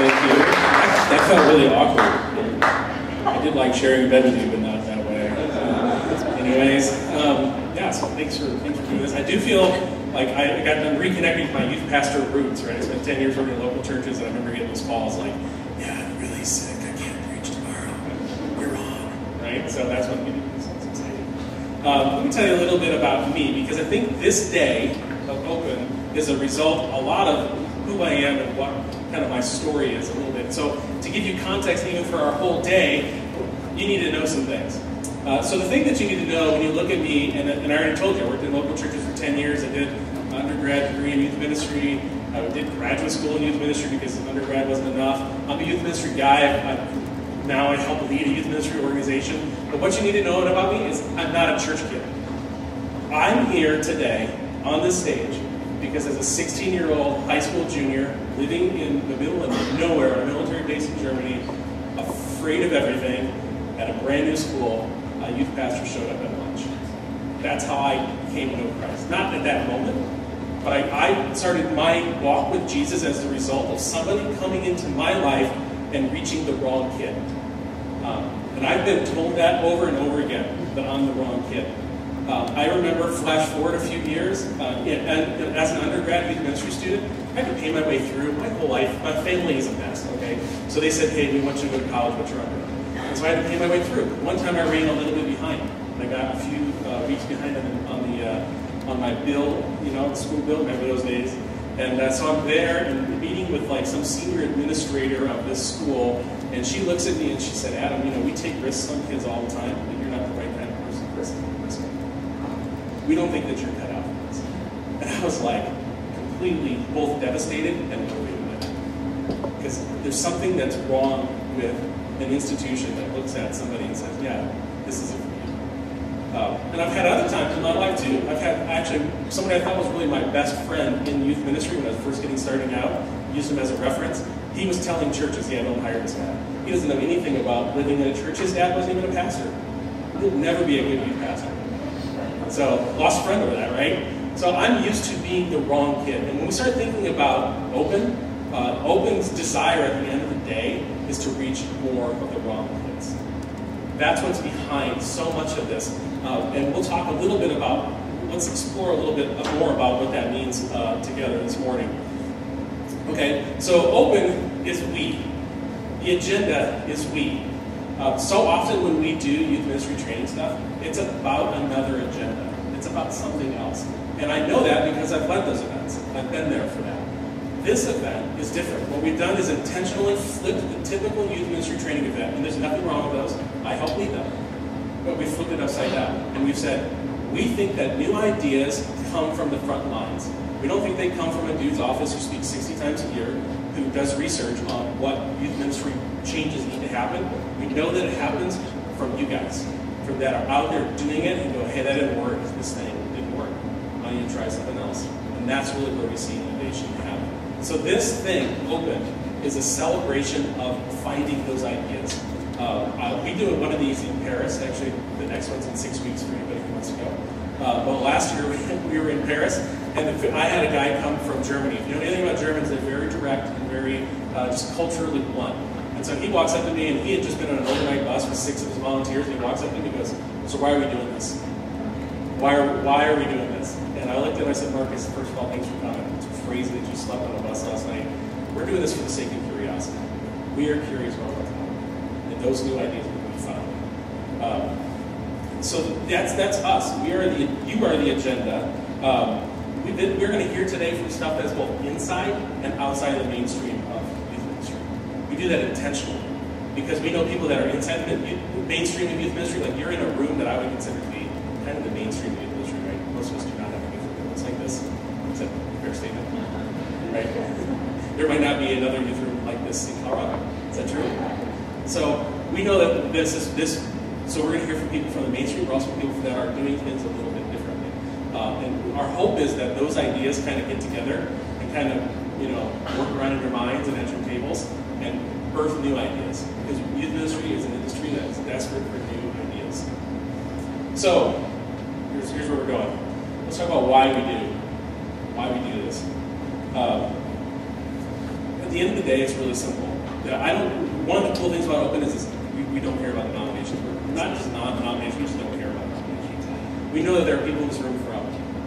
Thank you. That felt really awkward. I did like sharing a bed with you, but not that way. Anyways, yeah, so thanks for doing this. I do feel like I got done reconnecting with my youth pastor roots, right? I spent 10 years working in local churches, and I remember getting those calls like, yeah, I'm really sick, I can't preach tomorrow. You're on, right? So that's what we do. Sounds exciting. Let me tell you a little bit about me, because I think this day of Open is a result, a lot of who I am and what kind of my story is a little bit. So to give you context even for our whole day, you need to know some things. So the thing that you need to know when you look at me, and I already told you, I worked in local churches for 10 years. I did an undergrad degree in youth ministry. I did graduate school in youth ministry because undergrad wasn't enough. I'm a youth ministry guy. Now I help lead a youth ministry organization. But what you need to know about me is I'm not a church kid. I'm here today on this stage because as a 16-year-old high school junior living in the middle of nowhere, on a military base in Germany, afraid of everything, at a brand new school, a youth pastor showed up at lunch. That's how I came to know Christ. Not at that moment, but I started my walk with Jesus as the result of somebody coming into my life and reaching the wrong kid. And I've been told that over and over again, that I'm the wrong kid. I remember, flash forward a few years, as an undergrad youth ministry student, I had to pay my way through my whole life. My family is a mess, okay? So they said, hey, we want you to go to college, what's your undergrad? And so I had to pay my way through. One time I ran a little bit behind. I got a few weeks behind on my bill, the school bill, remember those days? And so I'm there and meeting with like some senior administrator of this school, and she looks at me and she said, Adam, we take risks on kids all the time, but you're not the right kind of person to risk. We don't think that you're cut out for this. And I was like completely both devastated and motivated. Because there's something that's wrong with an institution that looks at somebody and says, yeah, this isn't for you. And I've had other times in my life too. I've had actually somebody I thought was really my best friend in youth ministry when I was first starting out, used him as a reference. He was telling churches, yeah, don't hire this guy. He doesn't know anything about living in a church. His dad wasn't even a pastor. He'll never be a good youth pastor. So, lost a friend over that, right? So I'm used to being the wrong kid. And when we start thinking about Open, Open's desire at the end of the day is to reach more of the wrong kids. That's what's behind so much of this. And we'll talk a little bit about, let's explore a little bit more about what that means together this morning. Okay, so Open is we. The agenda is we. So often when we do youth ministry training stuff, it's about another agenda. It's about something else. And I know that because I've led those events. I've been there for that. This event is different. What we've done is intentionally flipped the typical youth ministry training event, and there's nothing wrong with those. I help lead them. But we flipped it upside down. And we've said, we think that new ideas come from the front lines. We don't think they come from a dude's office who speaks 60 times a year, who does research on what youth ministry changes need to happen. We know that it happens from you guys, from that are out there doing it and go, hey, that didn't work, this thing didn't work. I need to try something else. And that's really where we see innovation happen. So this thing, Open, is a celebration of finding those ideas. We do one of these in Paris. Actually, the next one's in 6 weeks for anybody who wants to go. But last year we were in Paris, and I had a guy come from Germany. If you know anything about Germans, they're very direct and very just culturally blunt. And so he walks up to me, and he had just been on an overnight bus with 6 of his volunteers, and he walks up to me and goes, so why are we doing this? Why are we doing this? And I looked at him and I said, Marcus, first of all, thanks for coming. It's crazy that you slept on a bus last night. We're doing this for the sake of curiosity. We are curious about what's happening. And those new ideas will be found. So that's us. You are the agenda. We're going to hear today from stuff that's both inside and outside the mainstream of youth ministry. We do that intentionally because we know people that are inside the mainstream of youth ministry. Like you're in a room that I would consider to be kind of the mainstream of youth ministry, right? Most of us do not have a youth room that's like this. Is that a fair statement? Right? There might not be another youth room like this in Colorado. Is that true? So we know that this. So we're going to hear from people from the mainstream, but also people that are doing things a little bit differently. And our hope is that those ideas kind of get together and kind of work around in your minds and at your tables and birth new ideas. Because youth ministry is an industry that is desperate for new ideas. So here's where we're going. Let's talk about why we do this. the end of the day, it's really simple. One of the cool things about Open is we don't care about denominations. We're not just non-denominations, we just don't care about denominations. We know that there are people in this room from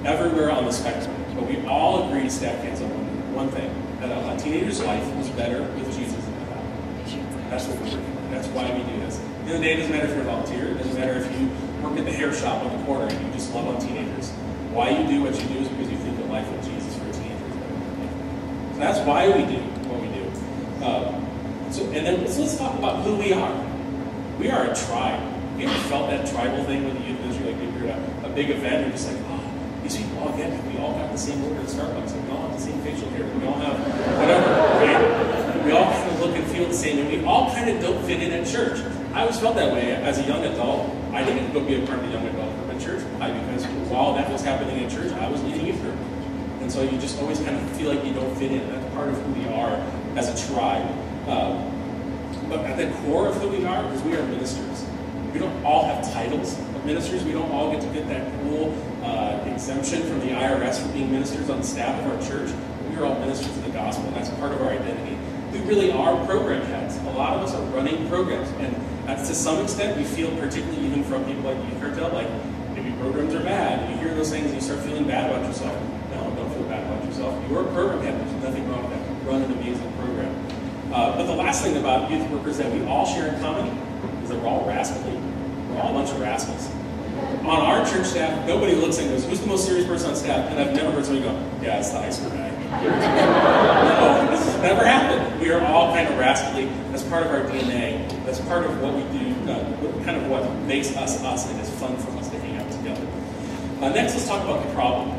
everywhere on the spectrum, but we all agree to stack hands on one thing, that a teenager's life is better with Jesus than without. That's what we're doing. That's why we do this. At the end of the day, it doesn't matter if you're a volunteer, it doesn't matter if you work at the hair shop on the corner and you just love on teenagers. Why you do what you do is because you think the life of Jesus for a teenager is better. So that's why we do what we do. So let's talk about who we are. We are a tribe. Have you ever felt that tribal thing with the youth ministry? Like if you're at a big event, you're just like, oh, these people all get it. We all got the same order at Starbucks. And we all have the same facial hair. We all have whatever, right? We all kind of look and feel the same. And we all kind of don't fit in at church. I always felt that way as a young adult. I didn't go be a part of the young adult group at church. Why? Because while that was happening in church, I was leading youth group. And so you just always kind of feel like you don't fit in. That's part of who we are as a tribe. But at the core of who we are is we are ministers. We don't all have titles of ministers. We don't all get to get that cool exemption from the IRS for being ministers on the staff of our church. We are all ministers of the gospel. That's part of our identity. We really are program heads. A lot of us are running programs. And to some extent, we feel, particularly even from people like Youth Cartel, like maybe programs are bad. You hear those things and you start feeling bad about yourself. No, don't feel bad about yourself. You are a program head. There's nothing wrong with that. Run an amazing program. But the last thing about youth workers that we all share in common is that we're all rascally. We're all a bunch of rascals. On our church staff, nobody looks and goes, who's the most serious person on staff? And I've never heard somebody go, yeah, it's the high school guy. No, this has never happened. We are all kind of rascally. That's part of our DNA. That's part of what we do, kind of what makes us us, and it's fun for us to hang out together. Next, let's talk about the problem.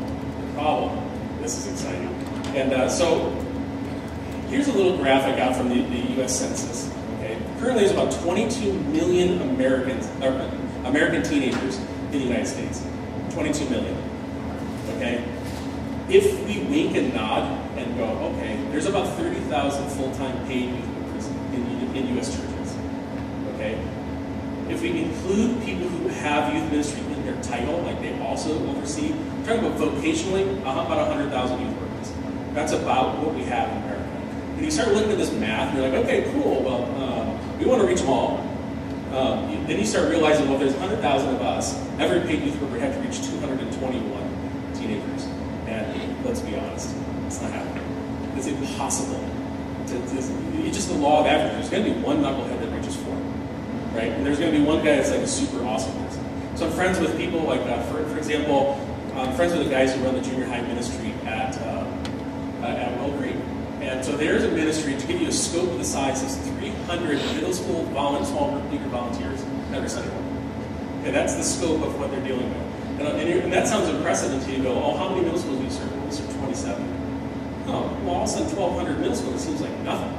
The problem. This is exciting. And so, here's a little graph I got from the U.S. Census. Okay, currently there's about 22 million American teenagers in the United States. 22 million. Okay, if we wink and nod and go, okay, there's about 30,000 full-time paid youth workers in U.S. churches. Okay, if we include people who have youth ministry in their title, like they also oversee, I'm talking about vocationally, about 100,000 youth workers. That's about what we have in America. And you start looking at this math, and you're like, okay, cool, well, we want to reach them all. Then you start realizing, well, there's 100,000 of us. Every paid youth worker had to reach 221 teenagers. And let's be honest, it's not happening. It's impossible. It's just the law of averages. There's going to be one knucklehead that reaches 4, right? And there's going to be one guy that's like a super awesome person. So I'm friends with people like, for example, I'm friends with the guys who run the junior high ministry at Will Creek. And so there's a ministry, to give you a scope of the size, is 300 middle school small group leader volunteers every Sunday morning. Okay, that's the scope of what they're dealing with. And that sounds impressive until you go, oh, how many middle schools do you serve? We serve 27. Oh, well, all of a sudden 1,200 middle schools, it seems like nothing,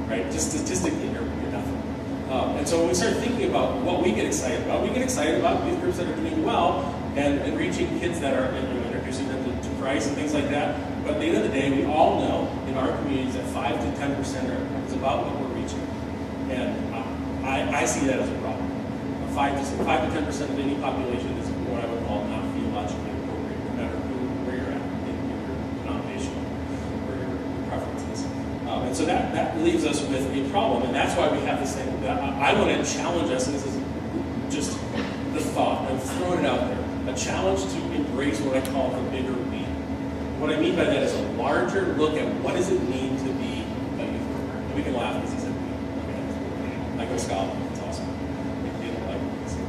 right? Just statistically, you're nothing. And so when we start thinking about what we get excited about youth groups that are doing well and reaching kids that are, introducing them to Christ and things like that. But at the end of the day, we all know in our communities that 5 to 10% is about what we're reaching. And I see that as a problem. 5 to 10% of any population is what I would call not theologically appropriate, no matter where you're at in your denomination or your preferences. And so that leaves us with a problem. And that's why we have this thing that I want to challenge us, and this is just the thought, I'm throwing it out there, a challenge to embrace what I call the bigger we. What I mean by that is a larger look at what does it mean to be a youth worker. And we can laugh because he said we. Okay. I go Scotland. It's awesome. They don't like me to say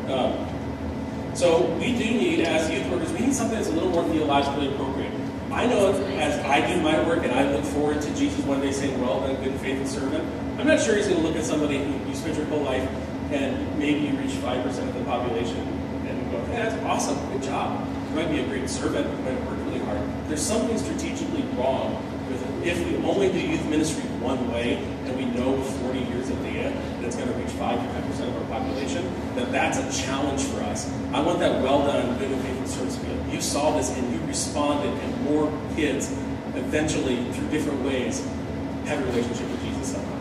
that. So we do need, as youth workers, we need something that's a little more theologically appropriate. I know as I do my work and I look forward to Jesus one day saying, well done, good and faithful servant, I'm not sure he's going to look at somebody who you spent your whole life and maybe you reach 5% of the population and go, hey, that's awesome, good job. You might be a great servant, you might work really hard. There's something strategically wrong with it. If we only do youth ministry one way, and we know with 40 years of data that it's going to reach 5 to 10% of our population, that's a challenge for us. I want that well done, good and faithful service field. You saw this and you responded, and more kids eventually, through different ways, have a relationship with Jesus somehow.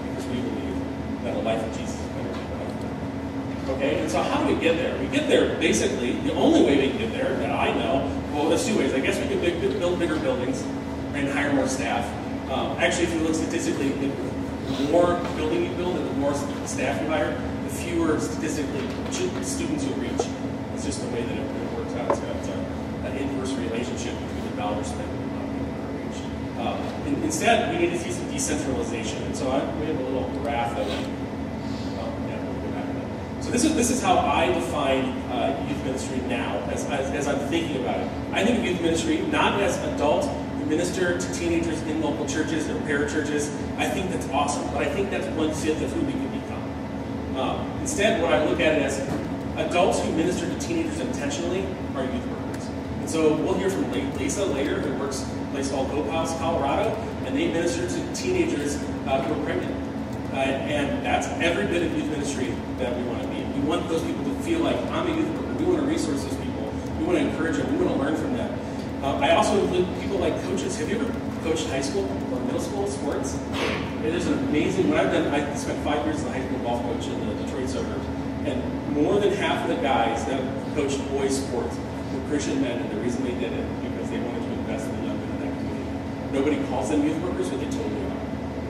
Because we believe that a life with Jesus is better than life. Okay, and so how do we get there? We get there basically, the only way we can get there that I know, well, there's 2 ways. I guess we could build bigger buildings and hire more staff. Actually, if you look statistically, the more building you build and the more staff you hire, the fewer statistically students you'll reach. It's just the way that it works out. It's an inverse relationship between the dollars spent and the amount of people that reach. Instead, we need to see some decentralization. And so we have a little graph that so this is how I define youth ministry now, as I'm thinking about it. I think of youth ministry not as adults who minister to teenagers in local churches or parachurches. I think that's awesome, but I think that's 1/5 of who we can become. Instead, what I look at it as adults who minister to teenagers intentionally are youth workers. And so we'll hear from Lisa later, who works at a place called Hope House, Colorado, and they minister to teenagers who are pregnant. And that's every bit of youth ministry that we want to be. We want those people to feel like, I'm a youth worker. We want to resource those people. We want to encourage them. We want to learn from them. I also include people like coaches. Have you ever coached high school or middle school sports? There's an amazing, I spent 5 years as a high school golf coach in the Detroit suburbs. And more than half of the guys that coached boys sports were Christian men, and the reason they did it because they wanted to invest in the young men in that community. Nobody calls them youth workers, but they totally are.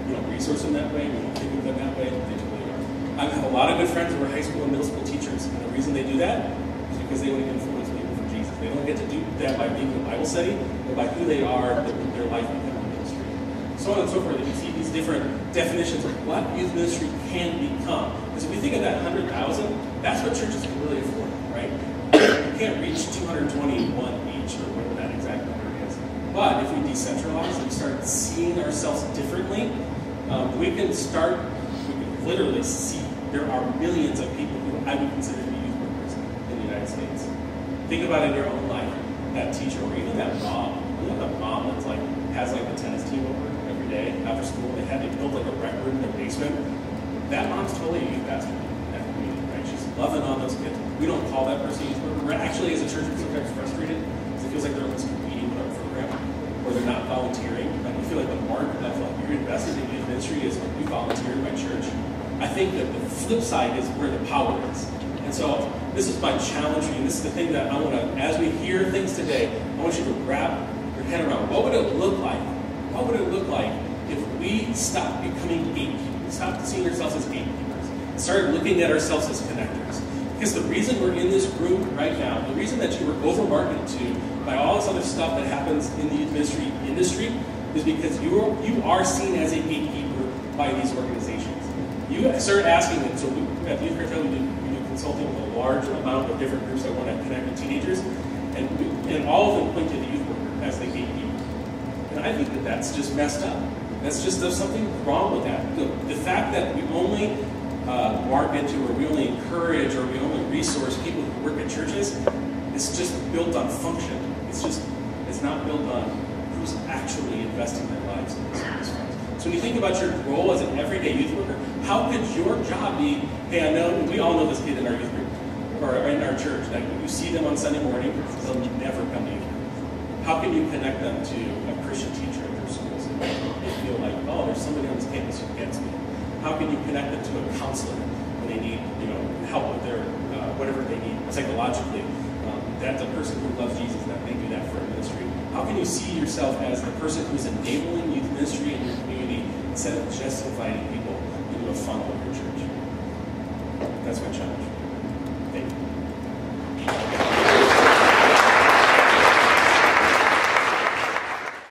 We don't resource them that way. We don't think of them that way. They totally are. I have a lot of good friends who are high school and middle school teachers, and the reason they do that is because they want to influence people for Jesus. They don't get to do that by being in a Bible study, but by who they are, their life becomes a ministry. So on and so forth. You see these different definitions of what youth ministry can become. Because if we think of that 100,000, that's what churches can really afford, right? You can't reach 221 each, or whatever that exact number is. But if we decentralize and we start seeing ourselves differently, we can literally see there are millions of people who I would consider to be youth workers in the United States. Think about it in your own life, that teacher, or even that mom. You know, that mom that's has the tennis team over every day after school. They built like a rec room in their basement. That mom's totally a youth pastor in that community, right? She's loving on those kids. We don't call that person youth worker. We're actually, as a church, we're sometimes frustrated because it feels like they're almost competing with our program, or they're not volunteering. And we feel like the mark of you're invested in youth ministry is when you volunteer in my church. I think that the flip side is where the power is. And so this is my challenge for you. This is the thing that I want to, as we hear things today, I want you to wrap your head around. What would it look like? What would it look like if we stopped becoming gatekeepers, stopped seeing ourselves as gatekeepers, and started looking at ourselves as connectors? Because the reason we're in this room right now, the reason that you were over-marketed to by all this other stuff that happens in the youth ministry industry is because you are seen as a gatekeeper by these organizations. You start asking them, so at Youth Cartel we do consulting with a large amount of different groups that want to connect with teenagers, and all of them point to the youth worker as the gatekeeper. And I think that that's just messed up. There's something wrong with that. The fact that we only market to, or we only encourage, or we only resource people who work at churches, is just built on function. It's not built on who's actually investing their lives in this funds. So when you think about your role as an everyday youth worker, how could your job be, hey, I know, we all know this kid in our youth group, or in our church, like when you see them on Sunday morning, they'll never come to youth group. How can you connect them to a Christian teacher at their schools and they feel like, oh, there's somebody on this campus who gets me? How can you connect them to a counselor when they need, help with their, whatever they need psychologically? That's a person who loves Jesus, that may do that for a ministry. How can you see yourself as the person who's enabling youth ministry in your community instead of just inviting people into a funnel of your church? That's my challenge.